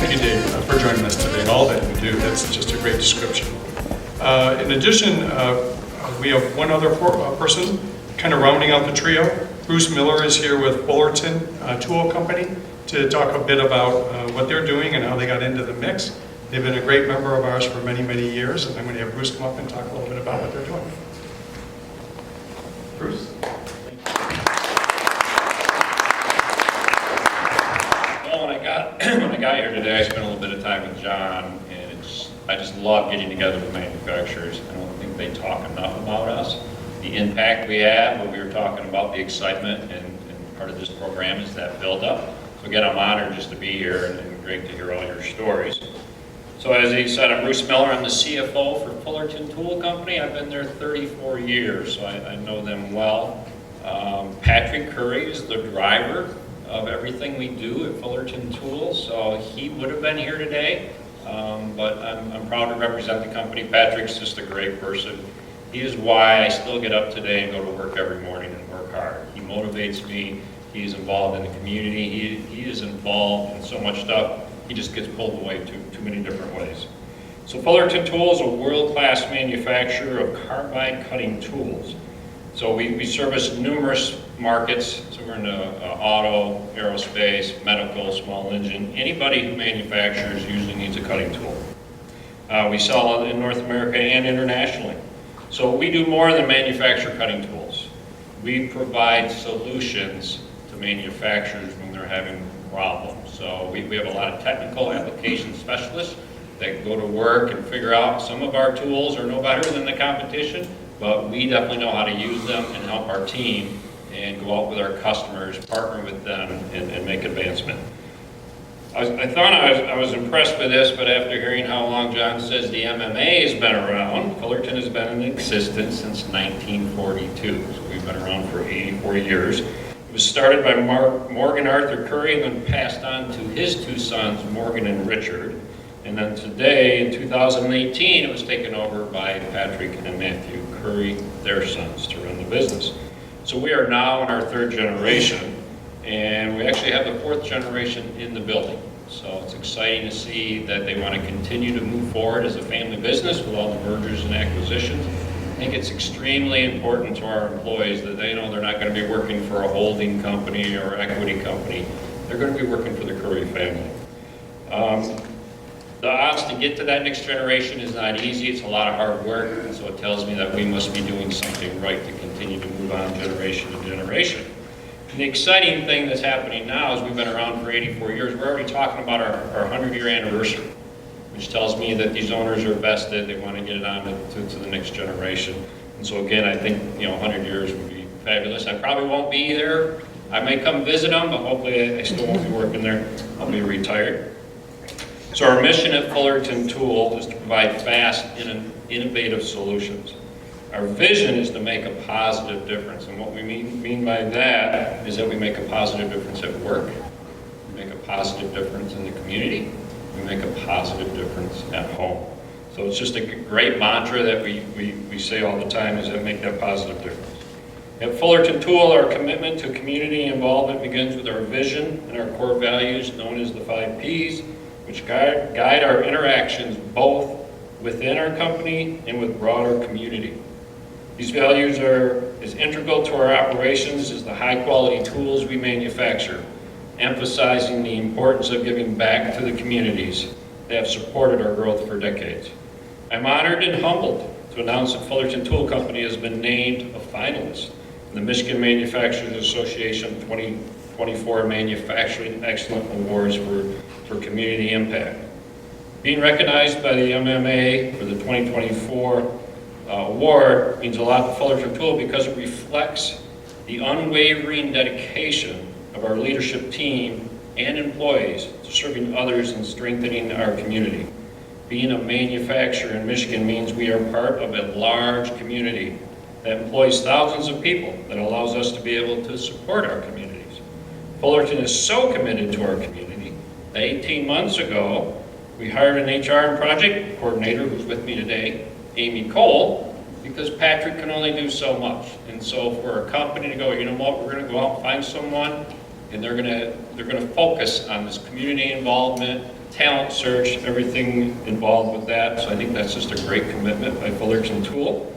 Thank you, Dave, for joining us today. All that you do, that's just a great description. In addition, we have one other person kind of rounding out the trio. Bruce Miller is here with Fullerton Tool Company to talk a bit about what they're doing and how they got into the mix. They've been a great member of ours for many, many years, and I'm going to have Bruce come up and talk a little bit about what they're doing. Bruce. Well, when I got here today, I spent a little bit of time with John, and I just love getting together with manufacturers. I don't think they talk enough about us, the impact we have. But we were talking about the excitement, and part of this program is that build-up. So again, I'm honored just to be here, and great to hear all your stories. So as he said, I'm Bruce Miller. I'm the CFO for Fullerton Tool Company. I've been there 34 years, so I know them well. Patrick Curry is the driver of everything we do at Fullerton Tools, so he would have been here today, but I'm proud to represent the company. Patrick's just a great person. He is why I still get up today and go to work every morning and work hard. He motivates me. He's involved in the community. He is involved in so much stuff. He just gets pulled away too many different ways. So Fullerton Tools is a world-class manufacturer of carbide cutting tools. So we service numerous markets. So we're into auto, aerospace, medical, small engine. Anybody who manufactures usually needs a cutting tool. We sell in North America and internationally. So we do more than manufacture cutting tools. We provide solutions to manufacturers when they're having problems. So we have a lot of technical application specialists that go to work and figure out some of our tools are no better than the competition, but we definitely know how to use them and help our team and go out with our customers, partner with them, and make advancement. I thought I was impressed with this, but after hearing how long John says the MMA has been around, Fullerton has been in existence since 1942. So we've been around for 84 years. It was started by Morgan Arthur Curry and then passed on to his two sons, Morgan and Richard. And then today, in 2018, it was taken over by Patrick and Matthew Curry, their sons, to run the business. So we are now in our third generation, and we actually have the fourth generation in the building. So it's exciting to see that they want to continue to move forward as a family business with all the mergers and acquisitions. I think it's extremely important to our employees that they know they're not going to be working for a holding company or equity company. They're going to be working for the Curry family. The odds to get to that next generation is not easy. It's a lot of hard work, and so it tells me that we must be doing something right to continue to move on generation to generation. And the exciting thing that's happening now is we've been around for 84 years. We're already talking about our 100-year anniversary, which tells me that these owners are vested. They want to get it on to the next generation. And so again, I think 100 years would be fabulous. I probably won't be there. I may come visit them, but hopefully I still won't be working there. I'll be retired. So our mission at Fullerton Tool is to provide fast and innovative solutions. Our vision is to make a positive difference, and what we mean by that is that we make a positive difference at work, we make a positive difference in the community, we make a positive difference at home. So it's just a great mantra that we say all the time, is that make that positive difference. At Fullerton Tool, our commitment to community involvement begins with our vision and our core values known as the 5 Ps, which guide our interactions both within our company and with broader community. These values are as integral to our operations as the high quality tools we manufacture, emphasizing the importance of giving back to the communities that have supported our growth for decades. I'm honored and humbled to announce that Fullerton Tool Company has been named a finalist in the Michigan Manufacturers Association 2024 Manufacturing Excellence Awards for Community Impact. Being recognized by the MMA for the 2024 award means a lot to Fullerton Tool because it reflects the unwavering dedication of our leadership team and employees to serving others and strengthening our community. Being a manufacturer in Michigan means we are part of a large community that employs thousands of people that allows us to be able to support our communities. Fullerton is so committed to our community that 18 months ago, we hired an HR and project coordinator who's with me today, Amy Cole, because Patrick can only do so much. And so for a company to go, you know what, we're going to go out and find someone, and they're going to focus on this community involvement, talent search, everything involved with that. So I think that's just a great commitment by Fullerton Tool.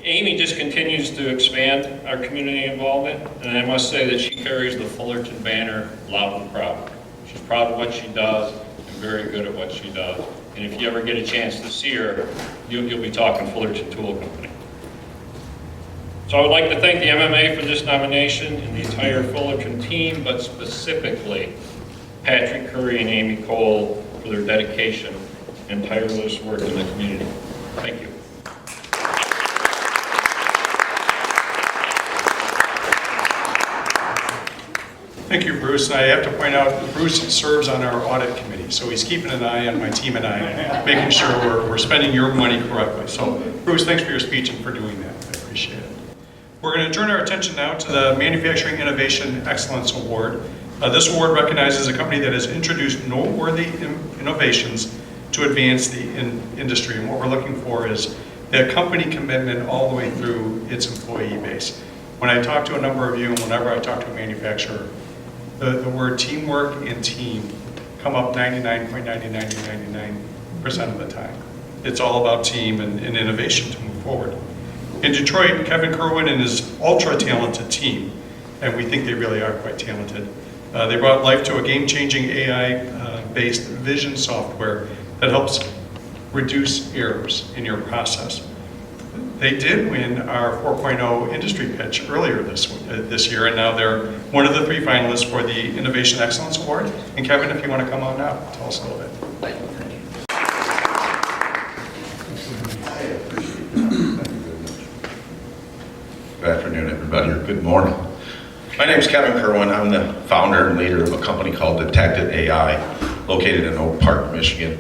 Amy just continues to expand our community involvement, and I must say that she carries the Fullerton banner loud and proud. She's proud of what she does and very good at what she does. And if you ever get a chance to see her, you'll be talking Fullerton Tool Company. So I would like to thank the MMA for this nomination and the entire Fullerton team, but specifically Patrick Curry and Amy Cole for their dedication and tireless work in the community. Thank you. Thank you, Bruce. I have to point out that Bruce serves on our audit committee, so he's keeping an eye on my team and I, making sure we're spending your money correctly. So, Bruce, thanks for your speech and for doing that. I appreciate it. We're going to turn our attention now to the Manufacturing Innovation Excellence Award. This award recognizes a company that has introduced noteworthy innovations to advance the industry. And what we're looking for is that company commitment all the way through its employee base. When I talk to a number of you, and whenever I talk to a manufacturer, the word teamwork and team come up 99.99% of the time. It's all about team and innovation to move forward. In Detroit, Kevin Kerwin and his ultra-talented team, and we think they really are quite talented, they brought life to a game-changing AI-based vision software that helps reduce errors in your process. They did win our 4.0 industry pitch earlier this year, and now they're one of the 3 finalists for the Innovation Excellence Award. And Kevin, if you want to come on up, tell us a little bit. Thank you. Good afternoon, everybody, or good morning. My name is Kevin Kerwin. I'm the founder and leader of a company called Detected AI, located in Oak Park, Michigan.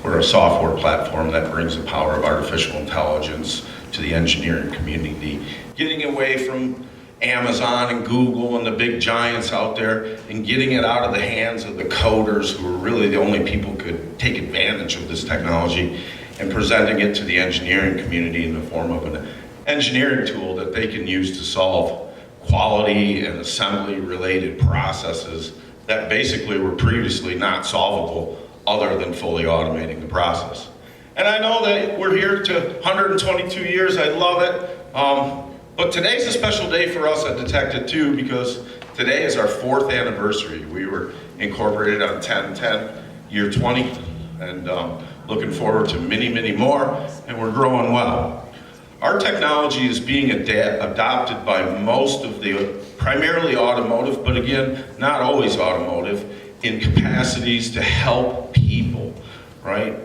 We're a software platform that brings the power of artificial intelligence to the engineering community, getting away from Amazon and Google and the big giants out there and getting it out of the hands of the coders who are really the only people who could take advantage of this technology and presenting it to the engineering community in the form of an engineering tool that they can use to solve quality and assembly related processes that basically were previously not solvable other than fully automating the process. And I know that we're here to 122 years, I love it. But today's a special day for us at Detected too, because today is our 4th anniversary. We were incorporated on 10/10, year 20, and looking forward to many, many more, and we're growing well. Our technology is being adopted by most of the, primarily automotive, but again, not always automotive, in capacities to help people, right?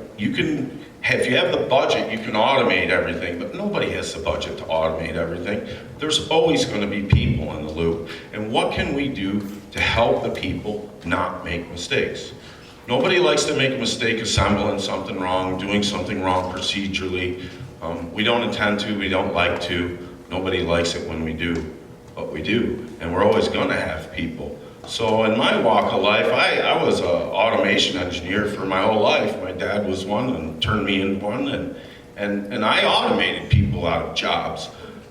If you have the budget, you can automate everything, but nobody has the budget to automate everything. There's always going to be people in the loop. And what can we do to help the people not make mistakes? Nobody likes to make a mistake assembling something wrong, doing something wrong procedurally. We don't intend to, we don't like to. Nobody likes it when we do, but we do. And we're always going to have people. So in my walk of life, I was an automation engineer for my whole life. My dad was one and turned me into one, and I automated people out of jobs.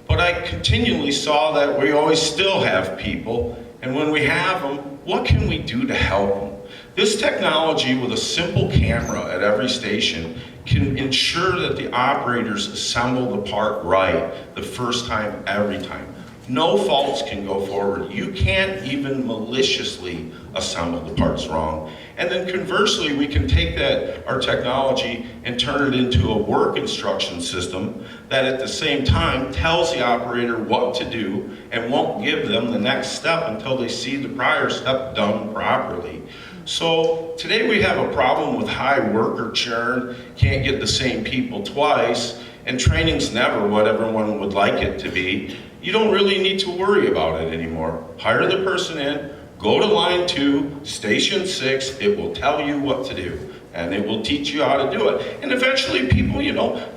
But I continually saw that we always still have people, and when we have them, what can we do to help them? This technology with a simple camera at every station can ensure that the operators assemble the part right the first time, every time. No faults can go forward. You can't even maliciously assemble the parts wrong. And then conversely, we can take our technology and turn it into a work instruction system that at the same time tells the operator what to do and won't give them the next step until they see the prior step done properly. So today we have a problem with high worker churn, can't get the same people twice, and training's never what everyone would like it to be. You don't really need to worry about it anymore. Hire the person in, go to line 2, station 6, it will tell you what to do, and it will teach you how to do it. And eventually people,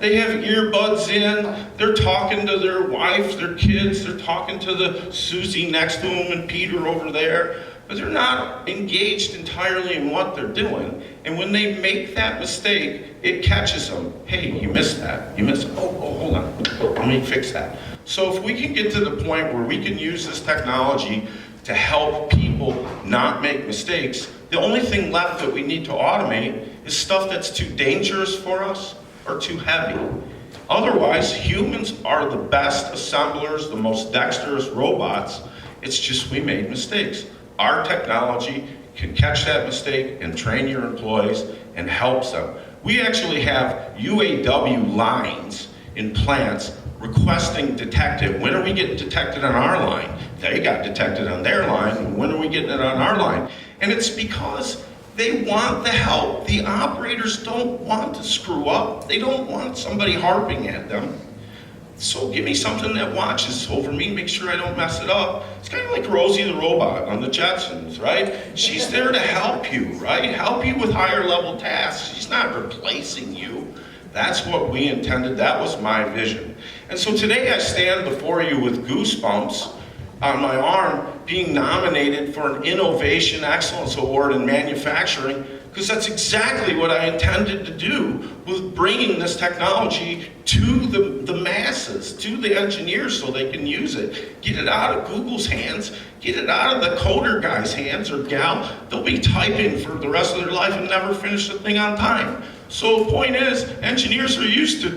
they have earbuds in, they're talking to their wife, their kids, they're talking to the Susie next to them and Peter over there, but they're not engaged entirely in what they're doing. And when they make that mistake, it catches them. Hey, you missed that, you missed it. Oh, hold on, let me fix that. So if we can get to the point where we can use this technology to help people not make mistakes, The only thing left that we need to automate is stuff that's too dangerous for us or too heavy. Otherwise, humans are the best assemblers, the most dexterous robots. It's just we made mistakes. Our technology can catch that mistake and train your employees and helps them. We actually have UAW lines in plants requesting detected. When are we getting detected on our line? They got detected on their line, and when are we getting it on our line? And it's because they want the help. The operators don't want to screw up. They don't want somebody harping at them. So give me something that watches over me, make sure I don't mess it up. It's kind of like Rosie the robot on the Jetsons, right? She's there to help you, right? Help you with higher level tasks. She's not replacing you. That's what we intended. That was my vision. And so today I stand before you with goosebumps on my arm, being nominated for an Innovation Excellence Award in manufacturing, because that's exactly what I intended to do with bringing this technology to the masses, to the engineers so they can use it. Get it out of Google's hands, get it out of the coder guy's hands or gal. They'll be typing for the rest of their life and never finish the thing on time. So the point is, engineers are used to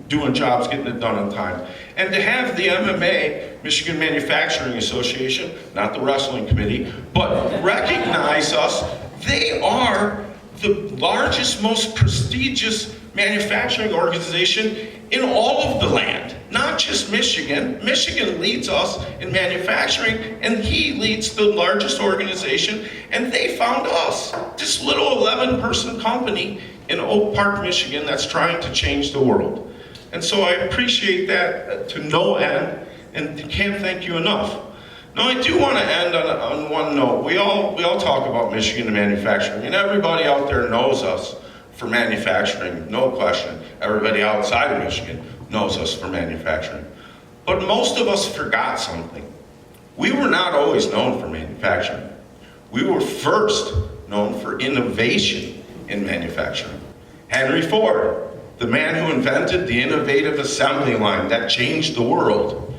doing jobs, getting it done on time. And to have the MMA, Michigan Manufacturing Association, not the wrestling committee, but recognize us, they are the largest, most prestigious manufacturing organization in all of the land, not just Michigan. Michigan leads us in manufacturing, and he leads the largest organization, and they found us, this little 11-person company in Oak Park, Michigan, that's trying to change the world. And so I appreciate that to no end, and can't thank you enough. Now, I do want to end on one note. We all talk about Michigan and manufacturing, and everybody out there knows us for manufacturing, no question. Everybody outside of Michigan knows us for manufacturing. But most of us forgot something. We were not always known for manufacturing. We were first known for innovation in manufacturing. Henry Ford, the man who invented the innovative assembly line that changed the world.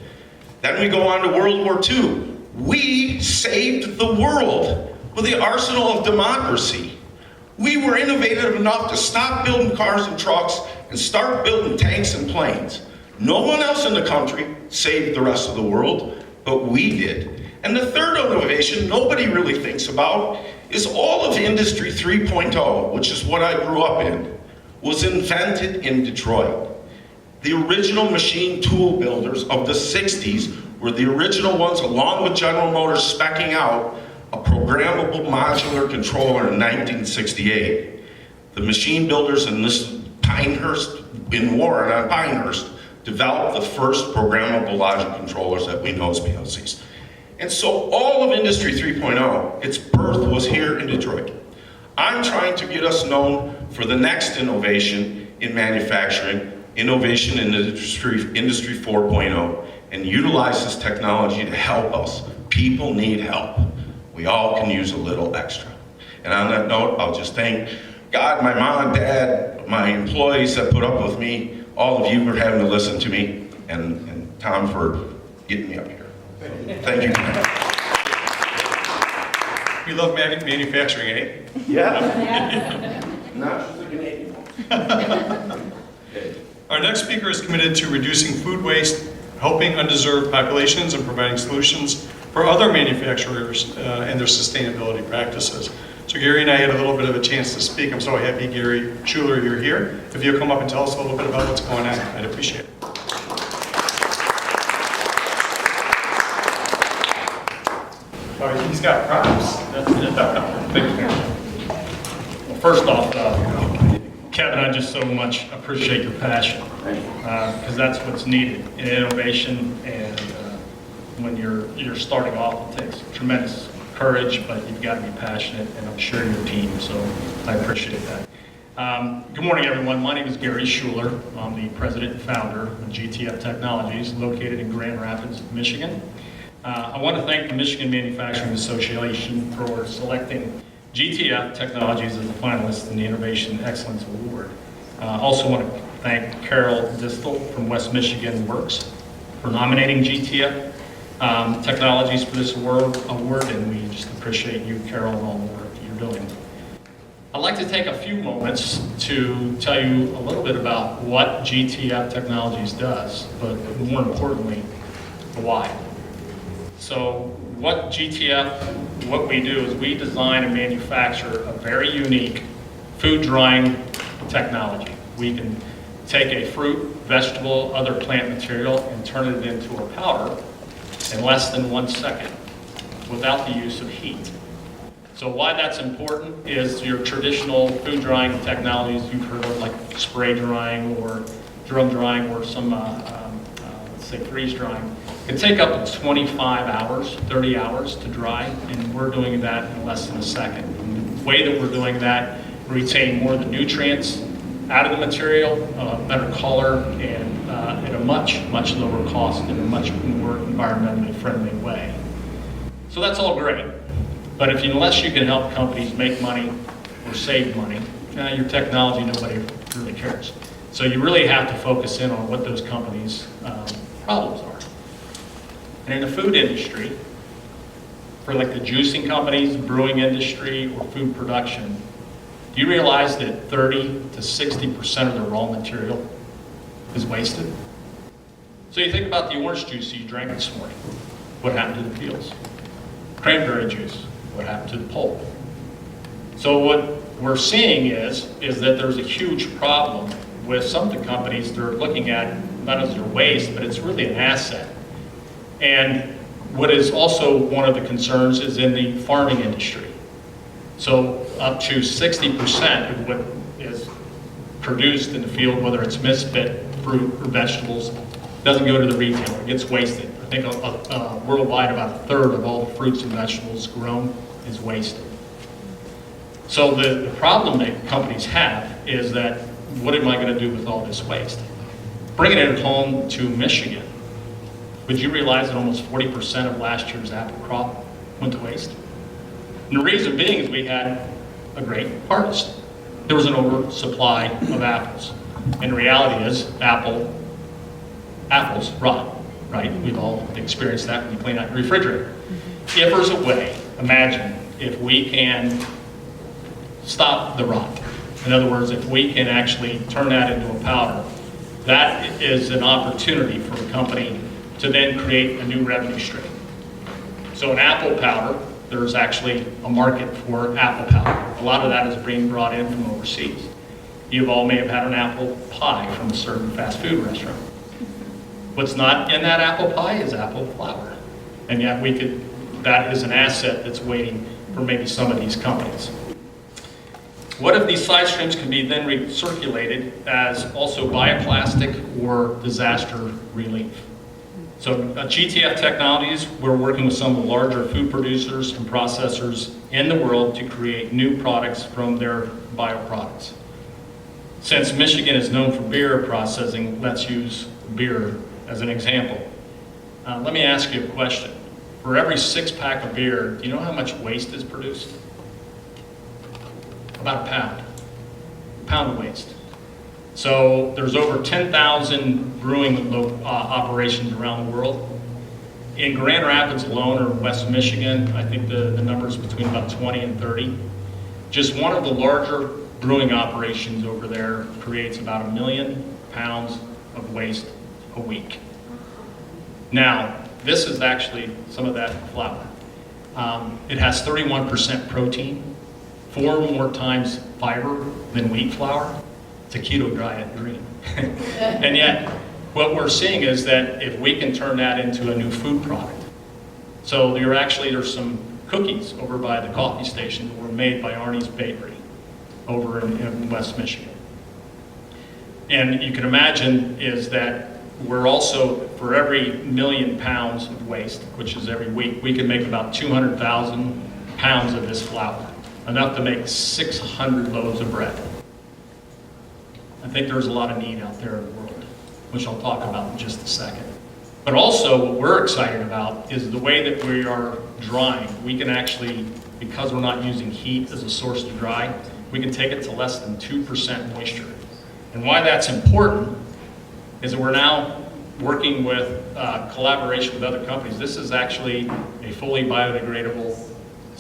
Then we go on to World War II. We saved the world with the arsenal of democracy. We were innovative enough to stop building cars and trucks and start building tanks and planes. No one else in the country saved the rest of the world, but we did. And the third innovation nobody really thinks about is all of Industry 3.0, which is what I grew up in, was invented in Detroit. The original machine tool builders of the 60s were the original ones, along with General Motors, speccing out a programmable modular controller in 1968. The machine builders in this Pinehurst, in Warren on Pinehurst, developed the first programmable logic controllers that we know as PLCs. And so all of Industry 3.0, its birth was here in Detroit. I'm trying to get us known for the next innovation in manufacturing, innovation in Industry 4.0, and utilize this technology to help us. People need help. We all can use a little extra. And on that note, I'll just thank God, my mom and dad, my employees that put up with me, all of you for having to listen to me, and Tom for getting me up here. Thank you. You love manufacturing, eh? Yeah. Not just a Canadian. Our next speaker is committed to reducing food waste, helping undeserved populations, and providing solutions for other manufacturers and their sustainability practices. So Gary and I had a little bit of a chance to speak. I'm so happy, Gary Schuler, you're here. If you'll come up and tell us a little bit about what's going on, I'd appreciate it. Oh, he's got props. Well, first off, Kevin, I just so much appreciate your passion, because that's what's needed in innovation, and when you're starting off, it takes tremendous courage, but you've got to be passionate, and I'm sure your team, so I appreciate that. Good morning, everyone. My name is Gary Schuler. I'm the president and founder of GTF Technologies, located in Grand Rapids, Michigan. I want to thank the Michigan Manufacturing Association for selecting GTF Technologies as a finalist in the Innovation Excellence Award. I also want to thank Carol Distel from West Michigan Works for nominating GTF Technologies for this award, and we just appreciate you, Carol, and all the work you're doing. I'd like to take a few moments to tell you a little bit about what GTF Technologies does, but more importantly, the why. So what we do is we design and manufacture a very unique food drying technology. We can take a fruit, vegetable, other plant material and turn it into a powder in less than 1 second without the use of heat. So why that's important is your traditional food drying technologies you've heard of, like spray drying or drum drying or some, let's say freeze drying, can take up to 25 hours, 30 hours to dry, and we're doing that in less than a second. And the way that we're doing that, we retain more of the nutrients out of the material, better color, and at a much, much lower cost in a much more environmentally friendly way. So that's all great. But unless you can help companies make money or save money, your technology, nobody really cares. So you really have to focus in on what those companies' problems are. And in the food industry, for like the juicing companies, brewing industry, or food production, do you realize that 30 to 60% of the raw material is wasted? So you think about the orange juice you drank this morning. What happened to the peels? Cranberry juice. What happened to the pulp? So what we're seeing is that there's a huge problem with some of the companies. They're looking at not as their waste, but it's really an asset. And what is also one of the concerns is in the farming industry. So up to 60% of what is produced in the field, whether it's misfit fruit or vegetables, doesn't go to the retailer, it gets wasted. I think worldwide about 1/3 of all the fruits and vegetables grown is wasted. So the problem that companies have is that, what am I going to do with all this waste? Bringing it home to Michigan, would you realize that almost 40% of last year's apple crop went to waste? And the reason being is we had a great harvest. There was an oversupply of apples. And the reality is apples rot, right? We've all experienced that when you clean out your refrigerator. If there's a way, imagine if we can stop the rot. In other words, if we can actually turn that into a powder, that is an opportunity for a company to then create a new revenue stream. So an apple powder, there's actually a market for apple powder. A lot of that is being brought in from overseas. You all may have had an apple pie from a certain fast food restaurant. What's not in that apple pie is apple flour. And yet that is an asset that's waiting for maybe some of these companies. What if these side streams can be then recirculated as also bioplastic or disaster relief? So at GTF Technologies, we're working with some of the larger food producers and processors in the world to create new products from their bioproducts. Since Michigan is known for beer processing, let's use beer as an example. Let me ask you a question. For every 6-pack of beer, do you know how much waste is produced? About a pound of waste. So there's over 10,000 brewing operations around the world. In Grand Rapids alone, or West Michigan, I think the number is between about 20 and 30. Just one of the larger brewing operations over there creates about 1 million pounds of waste a week. Now, this is actually some of that flour. It has 31% protein, 4 more times fiber than wheat flour. It's a keto diet dream. And yet, what we're seeing is that if we can turn that into a new food product. So there's some cookies over by the coffee station that were made by Arnie's Bakery over in West Michigan. And you can imagine is that we're also, for every 1 million pounds of waste, which is every week, we can make about 200,000 pounds of this flour, enough to make 600 loaves of bread. I think there's a lot of need out there in the world, which I'll talk about in just a second. But also what we're excited about is the way that we are drying. We can actually, because we're not using heat as a source to dry, we can take it to less than 2% moisture. And why that's important is that we're now working with collaboration with other companies. This is actually a fully biodegradable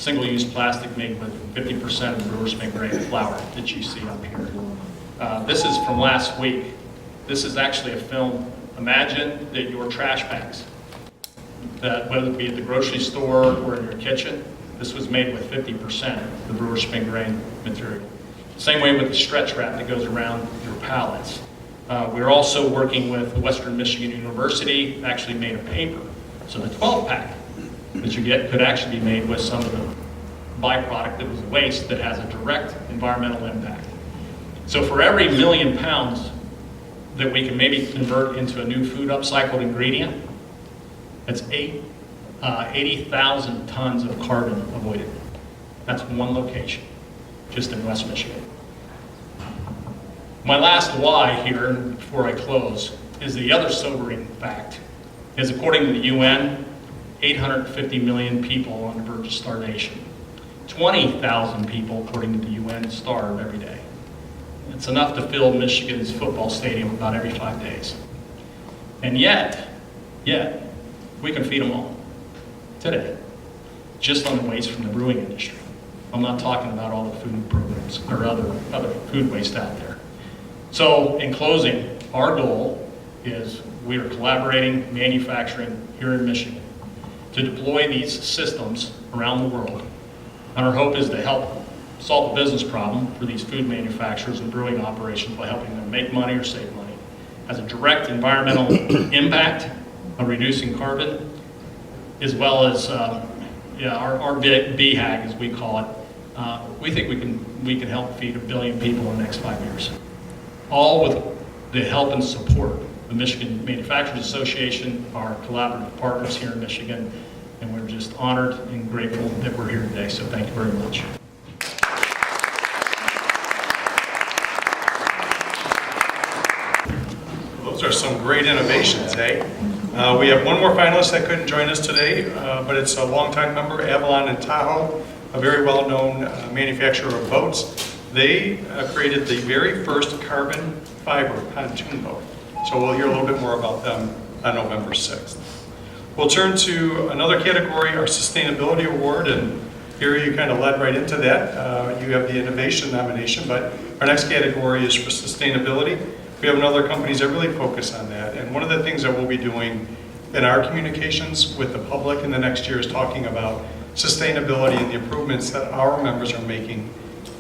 single-use plastic made with 50% of brewer's grade flour that you see up here. This is from last week. This is actually a film. Imagine that your trash bags, that whether it be at the grocery store or in your kitchen, this was made with 50% the brewer's grain material. Same way with the stretch wrap that goes around your pallets. We're also working with Western Michigan University, actually made a paper. So the 12-pack that you get could actually be made with some of the byproduct that was waste that has a direct environmental impact. So for every 1 million pounds that we can maybe convert into a new food upcycled ingredient, that's 80,000 tons of carbon avoided. That's one location, just in West Michigan. My last why here, before I close, is the other sobering fact, is according to the UN, 850 million people on the verge of starvation. 20,000 people, according to the UN, starve every day. It's enough to fill Michigan's football stadium about every 5 days. And yet, we can feed them all today, just on the waste from the brewing industry. I'm not talking about all the food programs or other food waste out there. So in closing, our goal is we are collaborating, manufacturing here in Michigan to deploy these systems around the world. And our hope is to help solve the business problem for these food manufacturers and brewing operations by helping them make money or save money. Has a direct environmental impact on reducing carbon, as well as our BHAG, as we call it. We think we can help feed 1 billion people in the next 5 years. All with the help and support of the Michigan Manufacturers Association, our collaborative partners here in Michigan, and we're just honored and grateful that we're here today, so thank you very much. Those are some great innovations, eh? We have one more finalist that couldn't join us today, but it's a longtime member, Avalon and Tahoe, a very well-known manufacturer of boats. They created the very first carbon fiber pontoon boat. So we'll hear a little bit more about them on November 6th. We'll turn to another category, our Sustainability Award, and here you kind of led right into that. You have the Innovation nomination, but our next category is for Sustainability. We have other companies that really focus on that, and one of the things that we'll be doing in our communications with the public in the next year is talking about sustainability and the improvements that our members are making,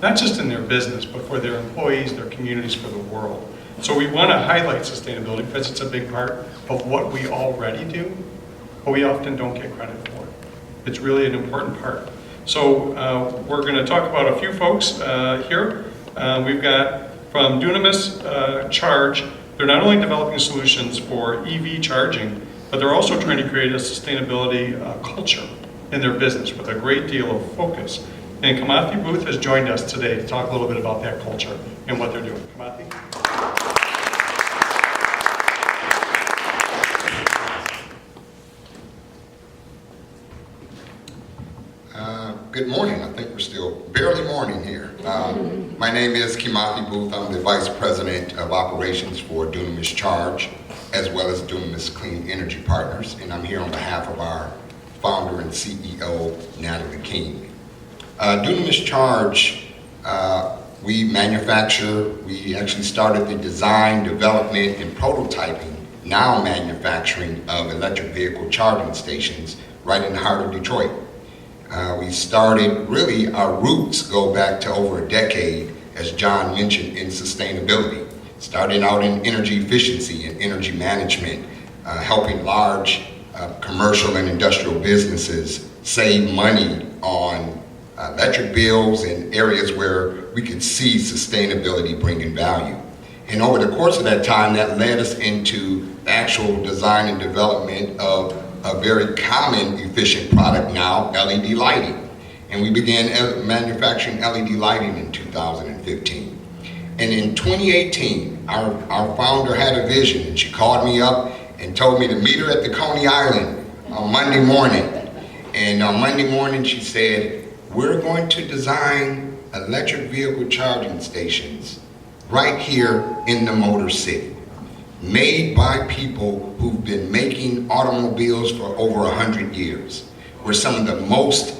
not just in their business, but for their employees, their communities, for the world. So we want to highlight sustainability because it's a big part of what we already do, but we often don't get credit for it. It's really an important part. So we're going to talk about a few folks here. We've got from Dunamis Charge. They're not only developing solutions for EV charging, but they're also trying to create a sustainability culture in their business with a great deal of focus. And Kamathi Booth has joined us today to talk a little bit about that culture and what they're doing. Kamathi? Good morning. I think we're still barely morning here. My name is Kamathi Booth. I'm the Vice President of Operations for Dunamis Charge, as well as Dunamis Clean Energy Partners, and I'm here on behalf of our founder and CEO, Natalie King. Dunamis Charge, we manufacture, we actually started the design, development, and prototyping, now manufacturing of electric vehicle charging stations right in the heart of Detroit. We started, really, our roots go back to over a decade, as John mentioned, in sustainability. Starting out in energy efficiency and energy management, helping large commercial and industrial businesses save money on electric bills in areas where we could see sustainability bringing value. And over the course of that time, that led us into the actual design and development of a very common efficient product now, LED lighting. And we began manufacturing LED lighting in 2015. And in 2018, our founder had a vision, and she called me up and told me to meet her at the Coney Island on Monday morning. And on Monday morning, she said, we're going to design electric vehicle charging stations right here in the Motor City, made by people who've been making automobiles for over 100 years. We're some of the most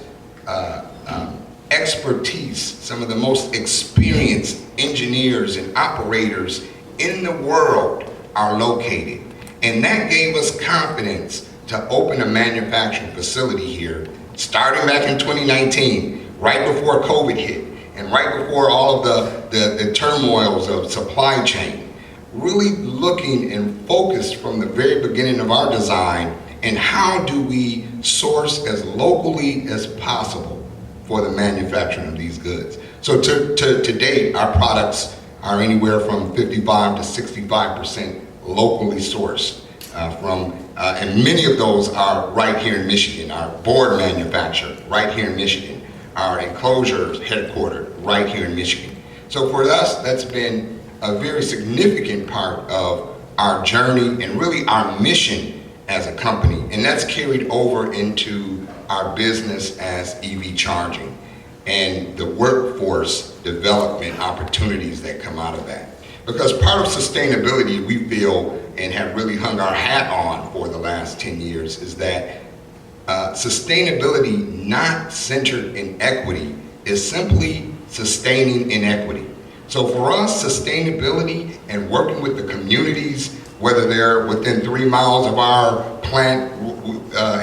expertise, some of the most experienced engineers and operators in the world are located. And that gave us confidence to open a manufacturing facility here, starting back in 2019, right before COVID hit, and right before all of the turmoils of supply chain, really looking and focused from the very beginning of our design and how do we source as locally as possible for the manufacturing of these goods. So to date, our products are anywhere from 55 to 65% locally sourced and many of those are right here in Michigan. Our board manufacturer right here in Michigan. Our enclosures headquartered right here in Michigan. So for us, that's been a very significant part of our journey and really our mission as a company. And that's carried over into our business as EV charging and the workforce development opportunities that come out of that. Because part of sustainability, we feel, and have really hung our hat on for the last 10 years, is that sustainability not centered in equity is simply sustaining inequity. So for us, sustainability and working with the communities, whether they're within 3 miles of our plant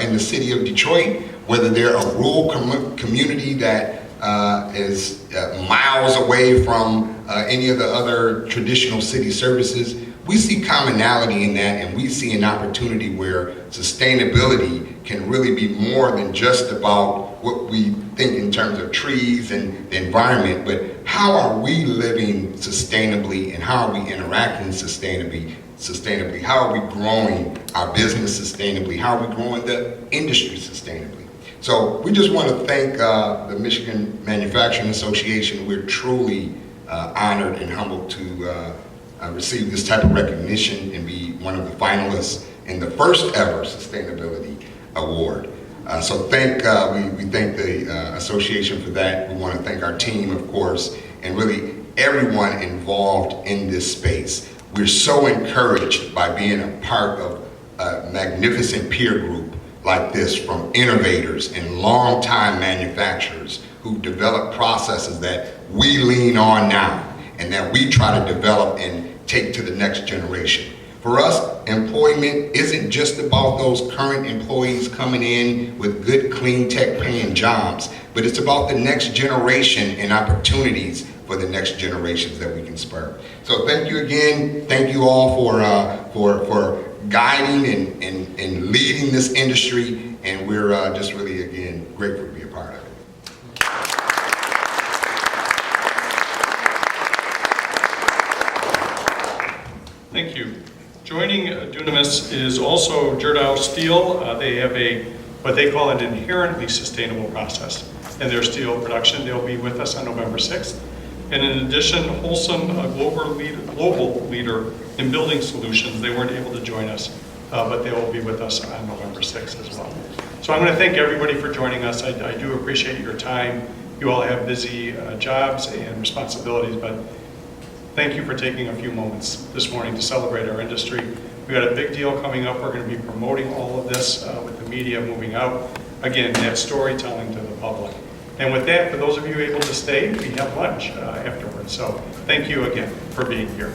in the city of Detroit, whether they're a rural community that is miles away from any of the other traditional city services, we see commonality in that, and we see an opportunity where sustainability can really be more than just about what we think in terms of trees and the environment, but how are we living sustainably and how are we interacting sustainably? How are we growing our business sustainably? How are we growing the industry sustainably? So we just want to thank the Michigan Manufacturing Association. We're truly honored and humbled to receive this type of recognition and be one of the finalists in the first ever Sustainability Award. So we thank the association for that. We want to thank our team, of course, and really everyone involved in this space. We're so encouraged by being a part of a magnificent peer group like this from innovators and longtime manufacturers who develop processes that we lean on now and that we try to develop and take to the next generation. For us, employment isn't just about those current employees coming in with good, clean tech paying jobs, but it's about the next generation and opportunities for the next generations that we can spur. So thank you again. Thank you all for guiding and leading this industry, and we're just really, again, grateful to be a part of it. Thank you. Joining Dunamis is also Gerdau Steel. They have what they call an inherently sustainable process in their steel production. They'll be with us on November 6th. And in addition, Holcim, a global leader in building solutions, they weren't able to join us, but they will be with us on November 6th as well. So I'm going to thank everybody for joining us. I do appreciate your time. You all have busy jobs and responsibilities, but thank you for taking a few moments this morning to celebrate our industry. We've got a big deal coming up. We're going to be promoting all of this with the media moving out. Again, that storytelling to the public. And with that, for those of you able to stay, we have lunch afterwards. So thank you again for being here.